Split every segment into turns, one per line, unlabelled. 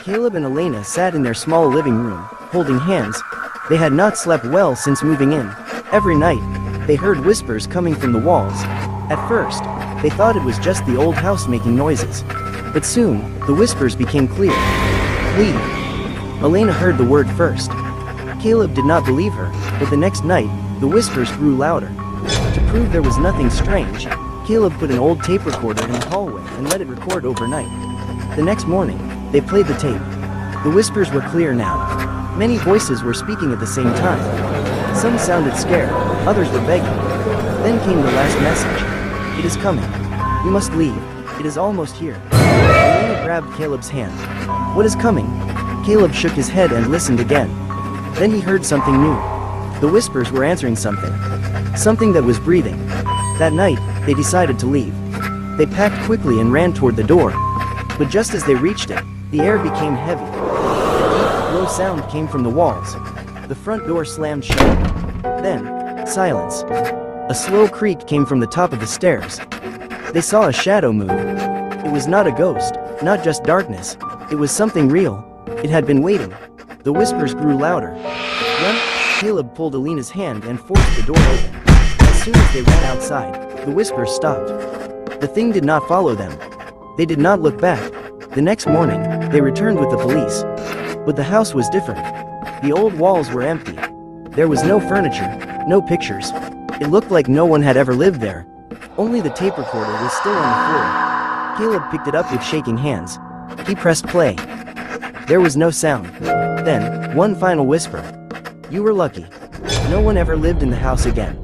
Caleb and Elena sat in their small living room, holding hands. They had not slept well since moving in. Every night, they heard whispers coming from the walls. At first, they thought it was just the old house making noises. But soon, the whispers became clear. Leave. Elena heard the word first. Caleb did not believe her, but the next night, the whispers grew louder. To prove there was nothing strange, Caleb put an old tape recorder in the hallway and let it record overnight. The next morning, they played the tape. The whispers were clear now. Many voices were speaking at the same time. Some sounded scared, others were begging. Then came the last message. It is coming. You must leave. It is almost here. Elena grabbed Caleb's hand. What is coming? Caleb shook his head and listened again. Then he heard something new. The whispers were answering something. Something that was breathing. That night, they decided to leave. They packed quickly and ran toward the door. But just as they reached it, the air became heavy. A deep, low sound came from the walls. The front door slammed shut. Then, silence. A slow creak came from the top of the stairs. They saw a shadow move. It was not a ghost, not just darkness. It was something real. It had been waiting. The whispers grew louder. Run! Caleb pulled Elena's hand and forced the door open. As soon as they ran outside, the whispers stopped. The thing did not follow them. They did not look back. The next morning, they returned with the police. But the house was different. The old walls were empty. There was no furniture, no pictures. It looked like no one had ever lived there. Only the tape recorder was still on the floor. Caleb picked it up with shaking hands. He pressed play. There was no sound. Then, one final whisper. You were lucky. No one ever lived in the house again.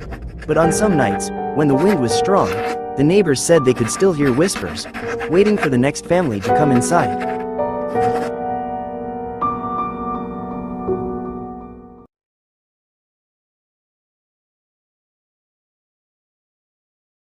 But on some nights, when the wind was strong, the neighbors said they could still hear whispers, waiting for the next family to come inside.